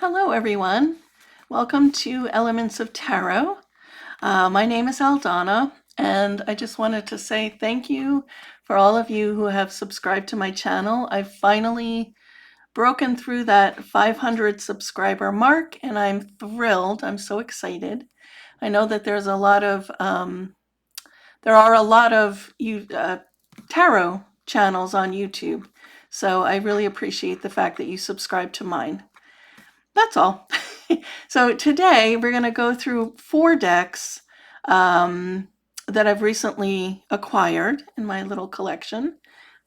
Hello everyone, welcome to Elements of Tarot. My name is Aldana and I just wanted to say thank you for all of you who have subscribed to my channel. I've finally broken through that 500 subscriber mark and I'm thrilled. I'm so excited. I know that there are a lot of tarot channels on YouTube, so I really appreciate the fact that you subscribe to mine. That's all. So today we're going to go through 4 decks that I've recently acquired in my little collection,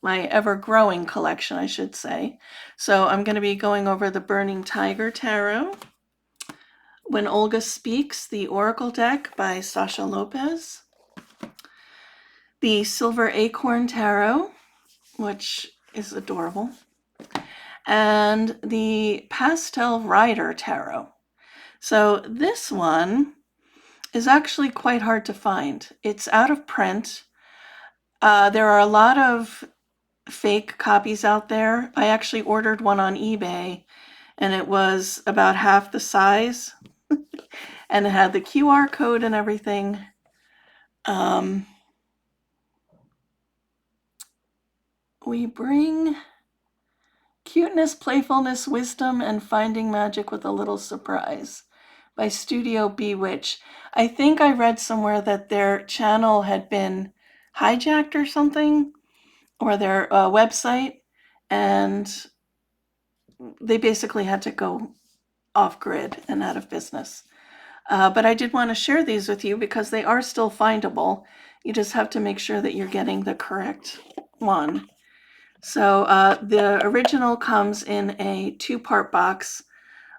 my ever-growing collection, I should say. So I'm going to be going over the Burning Tiger Tarot, When Olga Speaks, the Oracle deck by Sasha Lopez, the Silver Acorn Tarot, which is adorable, and the Pastel Rider Tarot. So this one is actually quite hard to find. It's out of print. There are a lot of fake copies out there. I actually ordered one on eBay and it was about half the size and it had the QR code and everything. We bring cuteness, playfulness, wisdom, and finding magic with a little surprise by Studio Bewitch. I think I read somewhere that their channel had been hijacked or something, or their website, and they basically had to go off grid and out of business. But I did want to share these with you because they are still findable. You just have to make sure that you're getting the correct one. So the original comes in a 2-part box.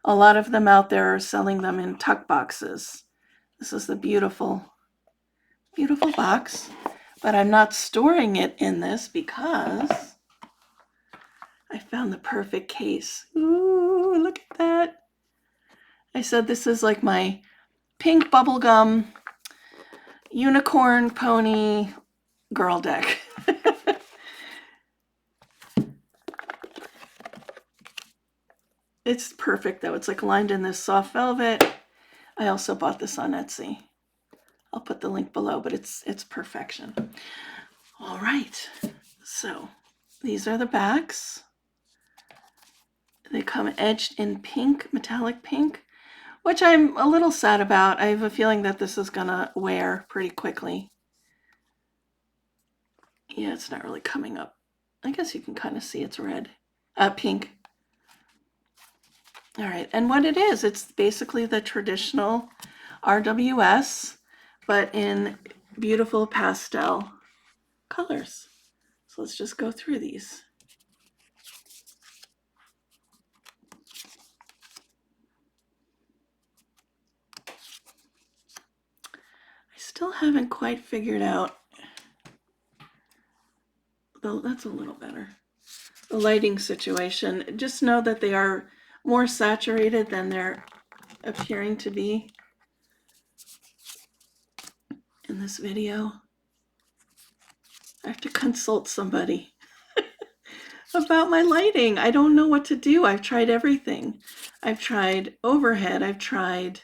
A lot of them out there are selling them in tuck boxes. This is the beautiful, beautiful box, but I'm not storing it in this because I found the perfect case. Ooh, look at that. I said this is like my pink bubblegum unicorn pony girl deck. It's perfect though. It's like lined in this soft velvet. I also bought this on Etsy. I'll put the link below, but it's perfection. All right, so these are the backs. They come edged in pink, metallic pink, which I'm a little sad about. I have a feeling that this is gonna wear pretty quickly. Yeah, it's not really coming up. I guess you can kind of see it's red, pink. All right, and what it is, it's basically the traditional RWS, but in beautiful pastel colors. So let's just go through these. I still haven't quite figured out, though that's a little better, the lighting situation. Just know that they are more saturated than they're appearing to be in this video. I have to consult somebody about my lighting. I don't know what to do. I've tried everything. I've tried overhead. I've tried,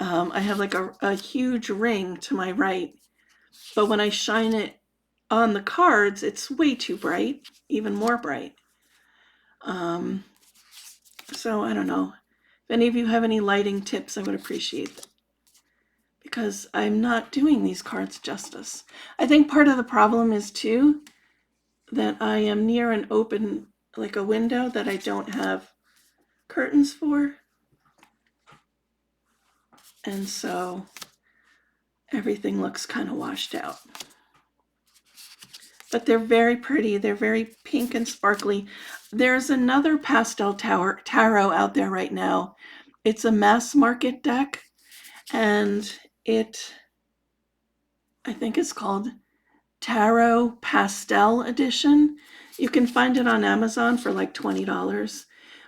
I have like a huge ring to my right, but when I shine it on the cards, it's way too bright, even more bright. So I don't know. If any of you have any lighting tips, I would appreciate them, because I'm not doing these cards justice. I think part of the problem is too that I am near an open, like a window that I don't have curtains for. And so everything looks kind of washed out. But they're very pretty. They're very pink and sparkly. There's another pastel tarot out there right now. It's a mass market deck, and I think it's called Tarot Pastel Edition. You can find it on Amazon for like $20.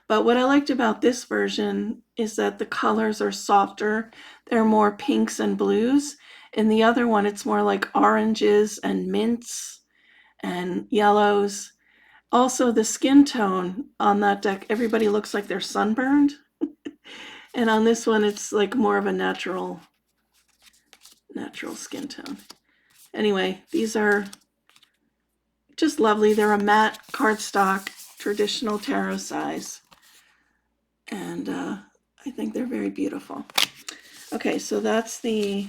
But what I liked about this version is that the colors are softer. They're more pinks and blues. In the other one, it's more like oranges and mints and yellows. Also, the skin tone on that deck, everybody looks like they're sunburned. And on this one, it's like more of a natural skin tone. Anyway, these are just lovely. They're a matte cardstock, traditional tarot size. And I think they're very beautiful. Okay, so that's the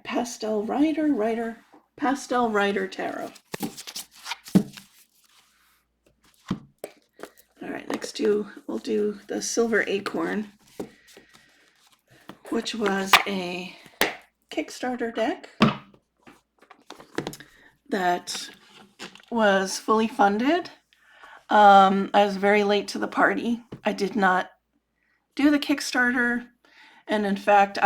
Pastel Rider Tarot. All right, next we'll do the Silver Acorn, which was a Kickstarter deck that was fully funded. I was very late to the party. I did not do the Kickstarter, and in fact,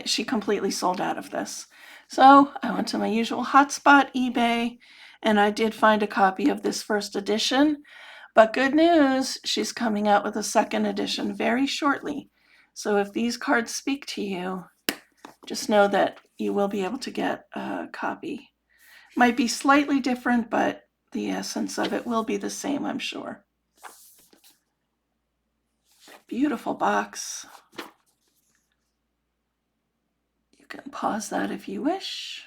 she completely sold out of this. So I went to my usual hotspot, eBay, and I did find a copy of this first edition. But good news, she's coming out with a second edition very shortly. So if these cards speak to you, just know that you will be able to get a copy. Might be slightly different, but the essence of it will be the same, I'm sure. Beautiful box. You can pause that if you wish.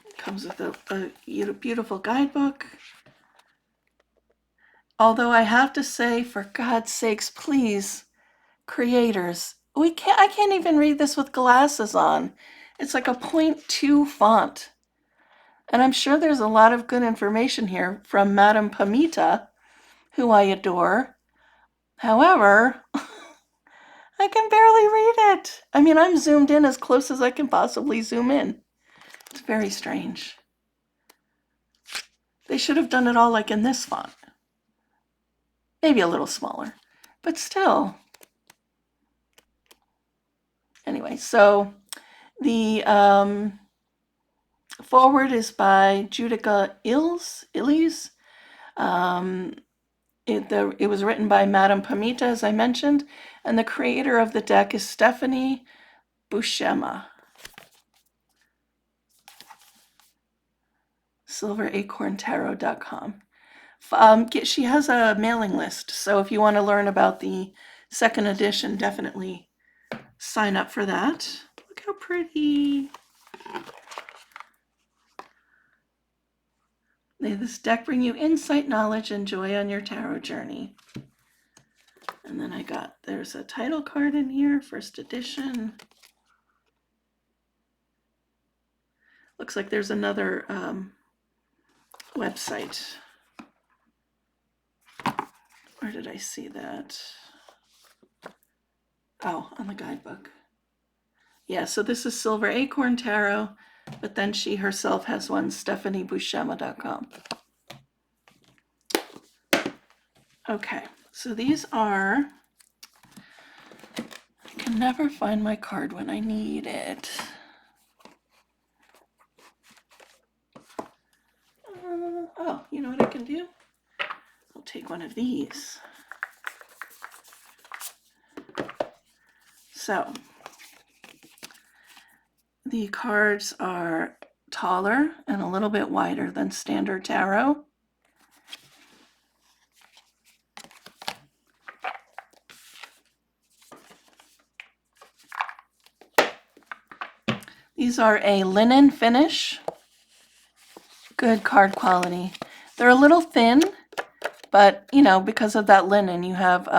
It comes with a beautiful guidebook. Although I have to say, for God's sakes, please, creators, I can't even read this with glasses on. It's like a 0.2 font. And I'm sure there's a lot of good information here from Madame Pamita, who I adore. However, I can barely read it. I mean, I'm zoomed in as close as I can possibly zoom in. It's very strange. They should have done it all like in this font. Maybe a little smaller, but still. Anyway, so the foreword is by Judica Illes. It was written by Madame Pamita, as I mentioned, and the creator of the deck is Stephanie Buscema. SilverAcornTarot.com. She has a mailing list, so if you want to learn about the second edition, definitely sign up for that. Look how pretty. May this deck bring you insight, knowledge, and joy on your tarot journey. And then there's a title card in here, first edition. Looks like there's another website. Where did I see that? Oh, on the guidebook. Yeah, so this is Silver Acorn Tarot, but then she herself has one, StephanieBuscema.com. Okay, so these are, I can never find my card when I need it. Oh, you know what I can do? I'll take one of these. So, the cards are taller and a little bit wider than standard tarot. These are a linen finish. Good card quality. They're a little thin, but because of that linen, you have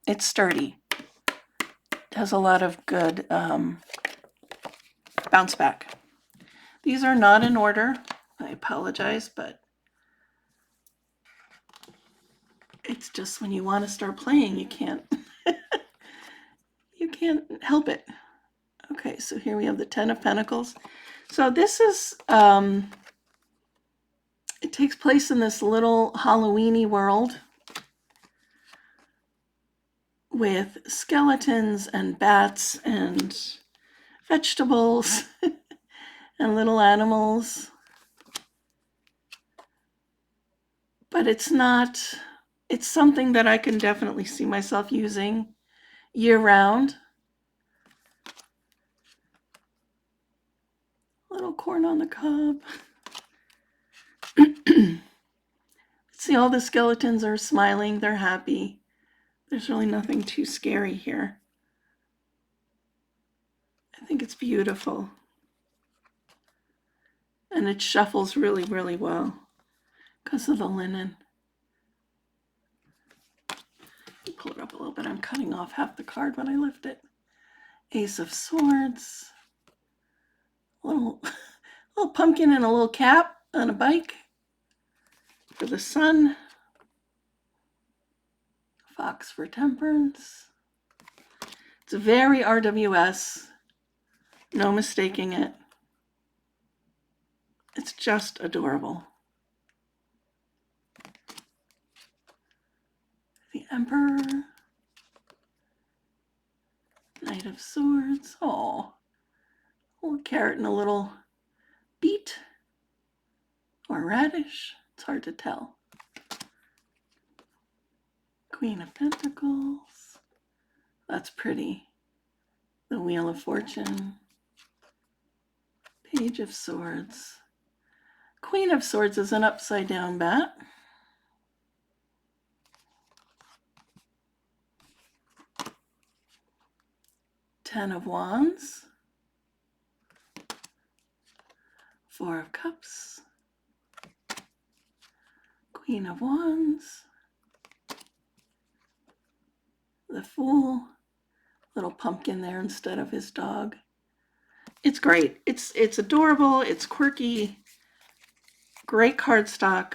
it's sturdy. It has a lot of good bounce back. These are not in order. I apologize, but it's just when you want to start playing, you can't you can't help it. Okay, so here we have the Ten of Pentacles. So this is it takes place in this little Halloween-y world with skeletons and bats and vegetables and little animals. But it's something that I can definitely see myself using year-round. Little corn on the cob. See, all the skeletons are smiling. They're happy. There's really nothing too scary here. I think it's beautiful. And it shuffles really, really well because of the linen. Pull it up a little bit. I'm cutting off half the card when I lift it. Ace of Swords. Little pumpkin and a little cap on a bike for the sun. Fox for Temperance. It's very RWS. No mistaking it. It's just adorable. The Emperor. Knight of Swords. Oh, a little carrot and a little beet or radish. It's hard to tell. Queen of Pentacles. That's pretty. The Wheel of Fortune. Page of Swords. Queen of Swords is an upside down bat. Ten of Wands. Four of Cups. Queen of Wands. The Fool. Little pumpkin there instead of his dog. It's great. It's adorable. It's quirky. Great cardstock.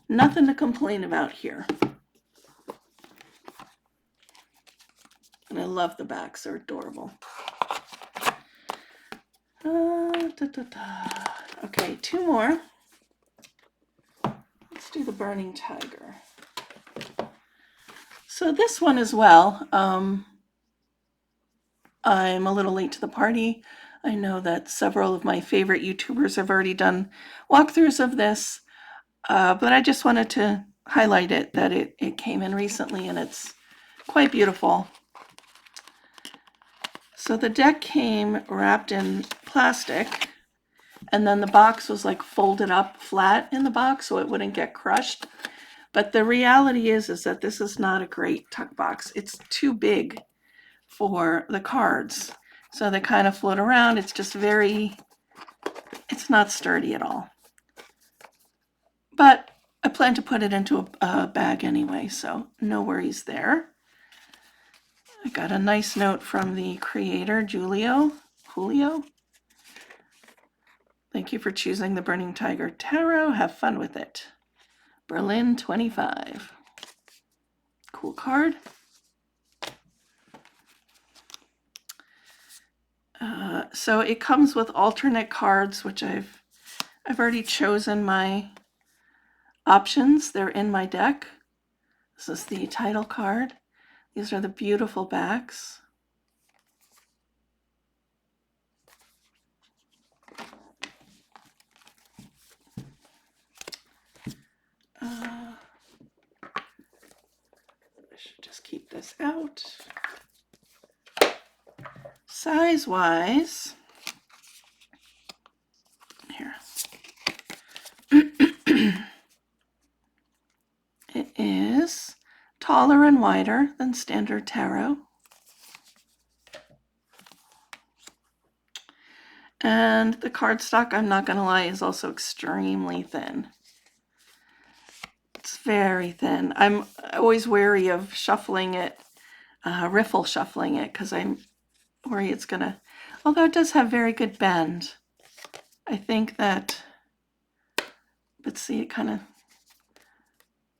Nothing to complain about here. And I love the backs. They're adorable. Okay, two more. Let's do the Burning Tiger. So this one as well. I'm a little late to the party. I know that several of my favorite YouTubers have already done walkthroughs of this, but I just wanted to highlight it, that it came in recently and it's quite beautiful. So the deck came wrapped in plastic, and then the box was like folded up flat in the box so it wouldn't get crushed. But the reality is that this is not a great tuck box. It's too big for the cards. So they kind of float around. It's just it's not sturdy at all. But I plan to put it into a bag anyway, so no worries there. I got a nice note from the creator, Julio. Thank you for choosing the Burning Tiger Tarot. Have fun with it. Berlin 25. Cool card. So it comes with alternate cards, which I've already chosen my options. They're in my deck. This is the title card. These are the beautiful backs. I should just keep this out. Size-wise, here. It is taller and wider than standard tarot. And the cardstock, I'm not going to lie, is also extremely thin. It's very thin. I'm always wary of shuffling it, riffle shuffling it, because I'm worried it's going to, although it does have very good bend. I think that, let's see, it kind of,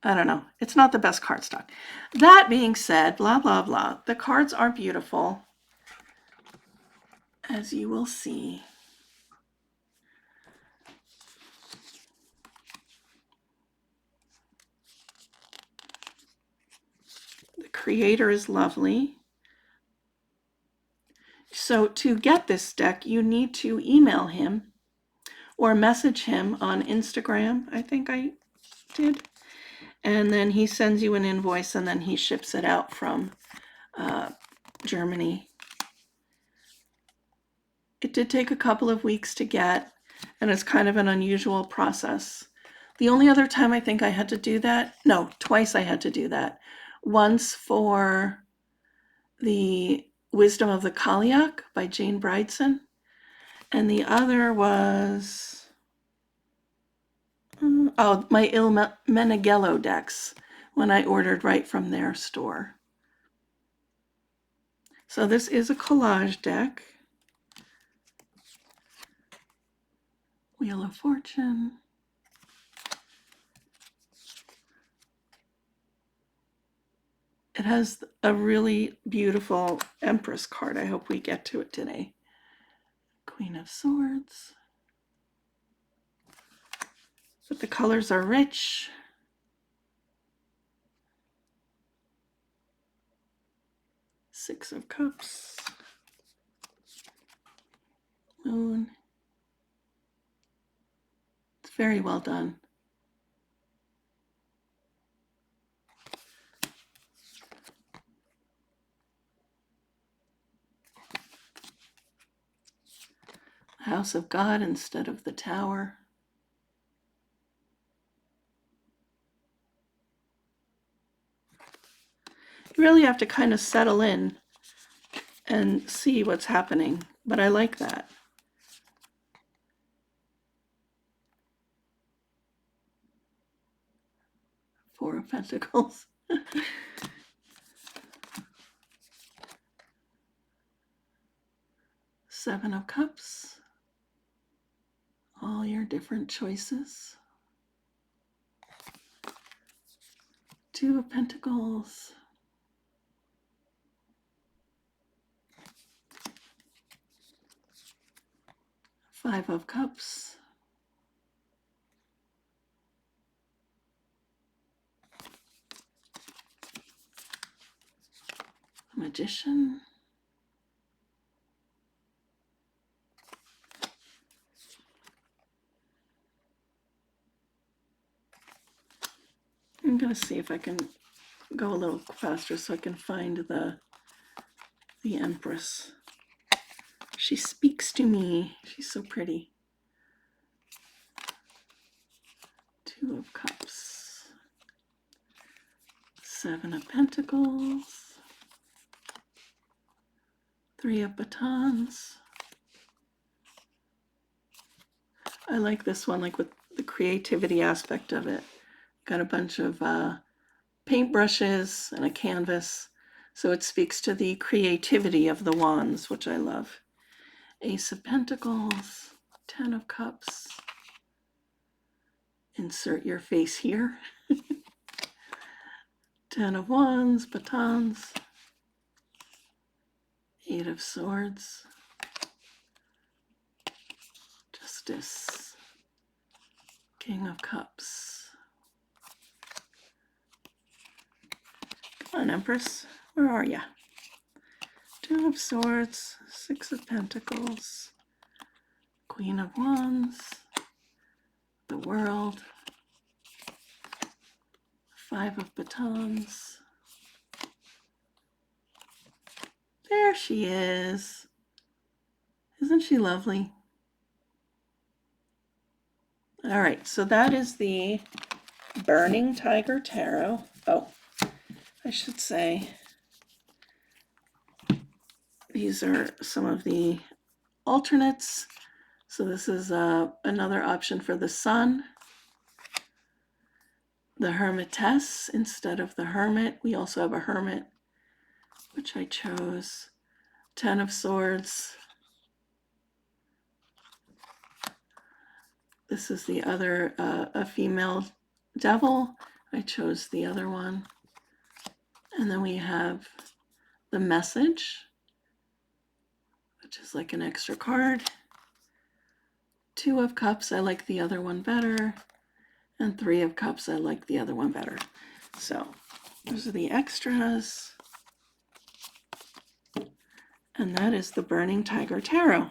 I don't know. It's not the best cardstock. That being said, blah, blah, blah. The cards are beautiful, as you will see. The creator is lovely. So to get this deck, you need to email him or message him on Instagram. I think I did. And then he sends you an invoice and then he ships it out from Germany. It did take a couple of weeks to get, and it's kind of an unusual process. The only other time I think I had to do that, no, twice I had to do that. Once for the Wisdom of the Kaliak by Jane Bridson, and the other was my Il Meneghello decks when I ordered right from their store. So this is a collage deck. Wheel of Fortune. It has a really beautiful Empress card. I hope we get to it today. Queen of Swords. But the colors are rich. Six of Cups. Moon. It's very well done. House of God instead of the Tower. You really have to kind of settle in and see what's happening, but I like that. Four of Pentacles. Seven of Cups. All your different choices. Two of Pentacles. Five of Cups. Magician. I'm going to see if I can go a little faster so I can find the Empress. She speaks to me. She's so pretty. Two of Cups. Seven of Pentacles. Three of Batons. I like this one, like with the creativity aspect of it. Got a bunch of paintbrushes and a canvas. So it speaks to the creativity of the wands, which I love. Ace of Pentacles, Ten of Cups. Insert your face here. Ten of Wands, Batons. Eight of Swords. Justice. King of Cups. Come on, Empress. Where are you? Two of Swords, Six of Pentacles, Queen of Wands, the World, Five of Batons. There she is. Isn't she lovely? All right, so that is the Burning Tiger Tarot. Oh, I should say these are some of the alternates. So this is another option for the Sun. The Hermitess instead of the Hermit. We also have a Hermit, which I chose. Ten of Swords. This is the other, a female devil. I chose the other one. And then we have the Message, which is like an extra card. Two of Cups, I like the other one better. And Three of Cups, I like the other one better. So those are the extras. And that is the Burning Tiger Tarot.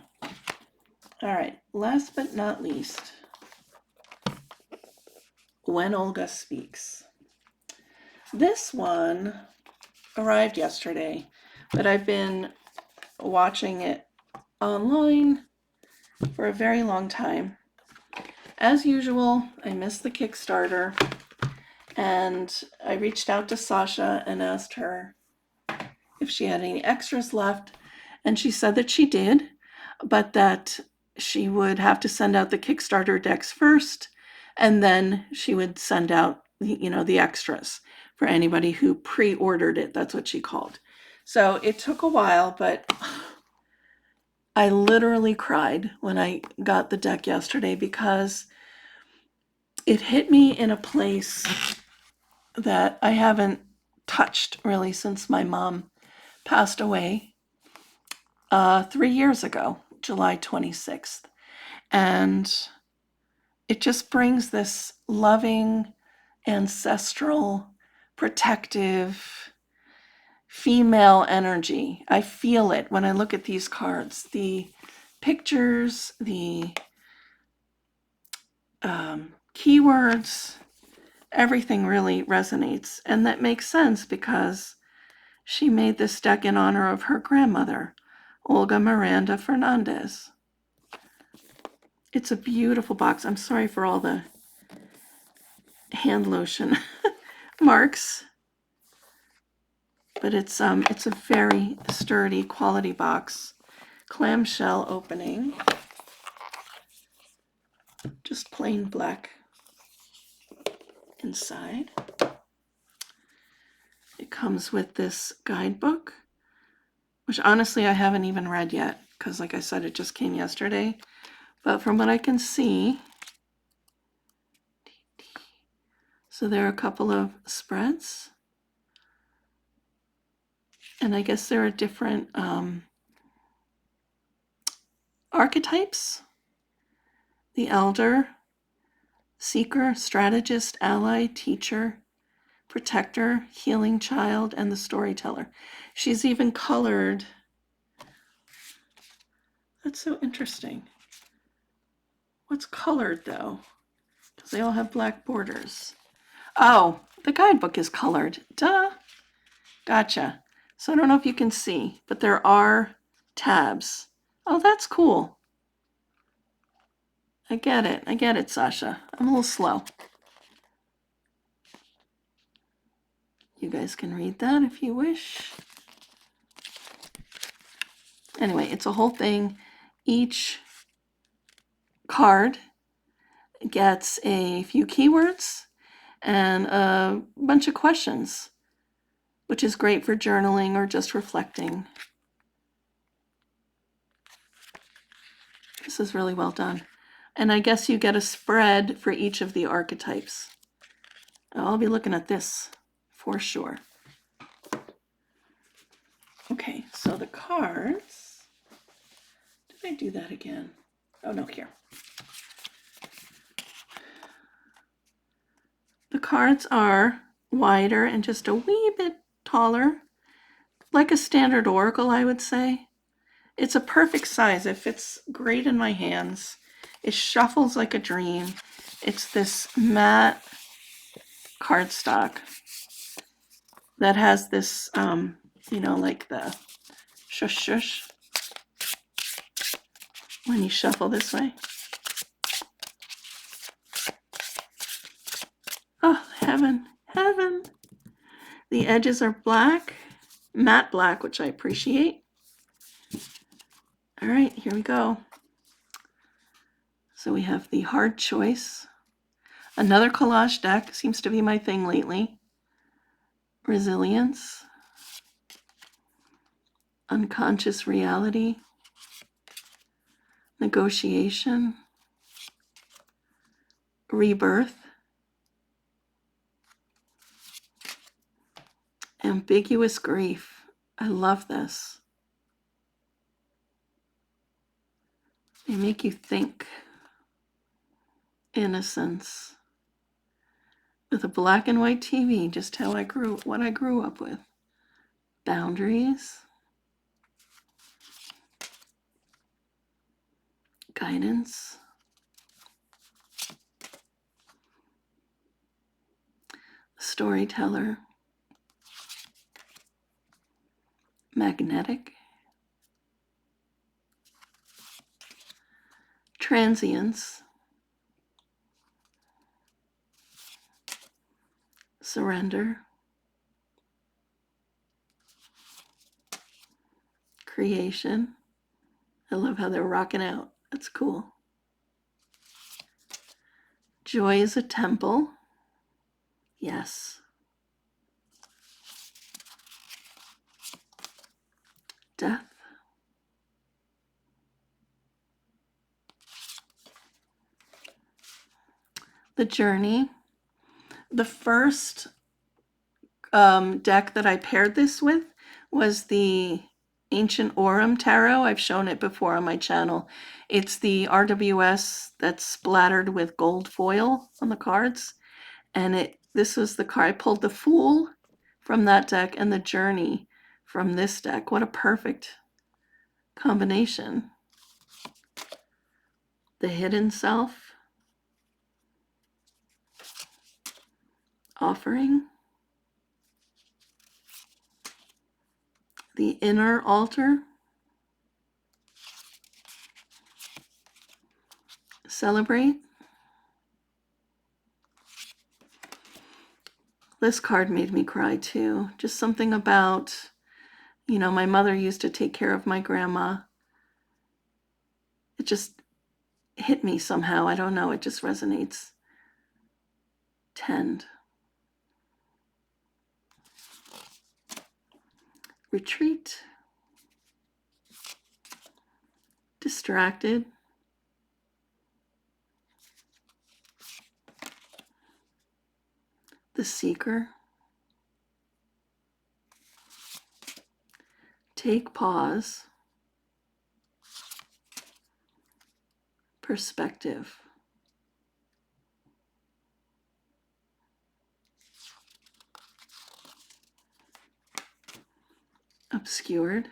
All right, last but not least, When Olga Speaks. This one arrived yesterday, but I've been watching it online for a very long time. as usual, I missed the Kickstarter, and I reached out to Sasha and asked her if she had any extras left, and she said that she did, but that she would have to send out the Kickstarter decks first, and then she would send out, the extras for anybody who pre-ordered it. That's what she called. So it took a while, but I literally cried when I got the deck yesterday because it hit me in a place that I haven't touched really since my mom passed away 3 years ago, July 26th. And it just brings this loving, ancestral, protective, female energy. I feel it when I look at these cards. The pictures, the keywords, everything really resonates. And that makes sense because she made this deck in honor of her grandmother, Olga Miranda Fernandez. It's a beautiful box. I'm sorry for all the hand lotion marks, but it's a very sturdy quality box. Clamshell opening, just plain black inside. It comes with this guidebook, which honestly I haven't even read yet because, like I said, it just came yesterday. But from what I can see, so there are a couple of spreads, and I guess there are different archetypes: the elder, seeker, strategist, ally, teacher, protector, healing child, and the storyteller. She's even colored. That's so interesting. What's colored though? Because they all have black borders. Oh, the guidebook is colored. Duh. Gotcha. So I don't know if you can see, but there are tabs. Oh, that's cool. I get it, Sasha. I'm a little slow. You guys can read that if you wish. Anyway, it's a whole thing. Each card gets a few keywords and a bunch of questions, which is great for journaling or just reflecting. This is really well done. And I guess you get a spread for each of the archetypes. I'll be looking at this for sure. Okay, so the cards. Did I do that again? Oh no, here. The cards are wider and just a wee bit taller, like a standard oracle, I would say. It's a perfect size. It fits great in my hands. It shuffles like a dream. It's this matte cardstock that has this, like the shush shush when you shuffle this way. Oh, heaven, heaven. The edges are black, matte black, which I appreciate. All right, here we go. So we have the hard choice. Another collage deck seems to be my thing lately. Resilience. Unconscious reality. Negotiation. Rebirth. Ambiguous grief. I love this. They make you think. Innocence. With a black and white TV, just what I grew up with. Boundaries. Guidance. Storyteller. Magnetic. Transience. surrender, creation. I love how they're rocking out. That's cool. Joy is a temple. Yes. Death. The journey. The first deck that I paired this with was the Ancient Aurum Tarot. I've shown it before on my channel. It's the RWS that's splattered with gold foil on the cards. And this was the card. I pulled the Fool from that deck and the Journey from this deck. What a perfect combination. The Hidden Self. Offering. The Inner Altar. Celebrate. This card made me cry too. Just something about, my mother used to take care of my grandma. It just hit me somehow. I don't know. It just resonates. Tend. Retreat. Distracted. The Seeker. Take pause. Perspective. Obscured.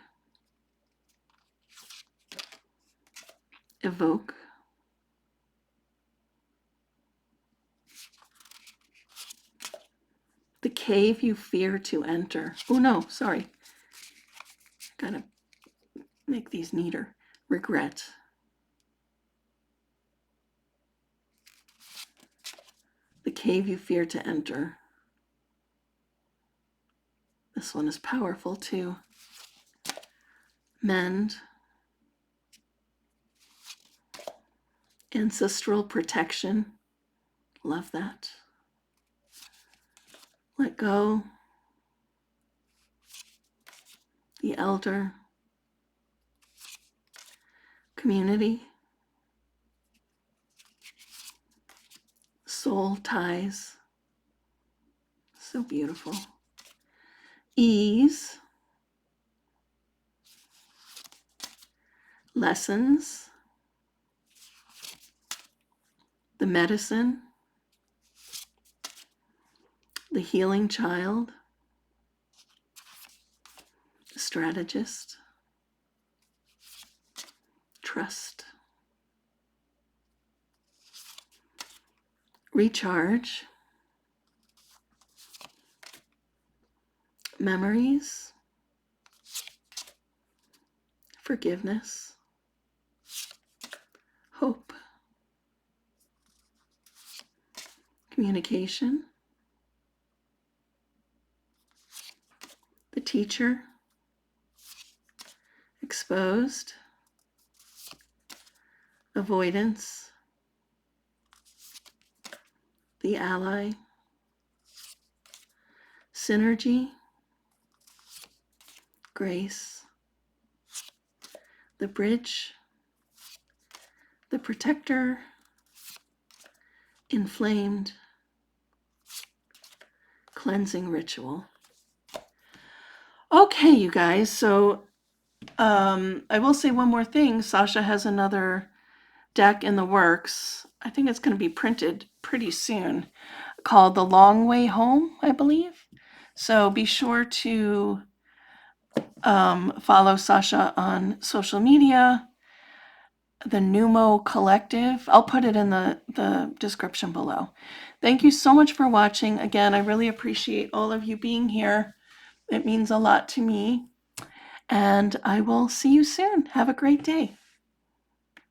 Evoke. The cave you fear to enter. Oh no, sorry. Gotta make these neater. Regret. The cave you fear to enter. This one is powerful too. Mend. Ancestral protection. Love that. Let go. The Elder. Community. Soul ties. So beautiful. Ease. Lessons. The medicine. The healing child. The strategist. Trust. Recharge. Memories. Forgiveness. Hope. Communication. The teacher. Exposed. Avoidance. The ally. Synergy. Grace. The bridge. The protector. Inflamed. Cleansing ritual. Okay, you guys, so I will say one more thing. Sasha has another deck in the works. I think it's going to be printed pretty soon, called The Long Way Home, I believe. So be sure to follow Sasha on social media, the Numo Collective. I'll put it in the description below. Thank you so much for watching. Again, I really appreciate all of you being here. It means a lot to me. And I will see you soon. Have a great day.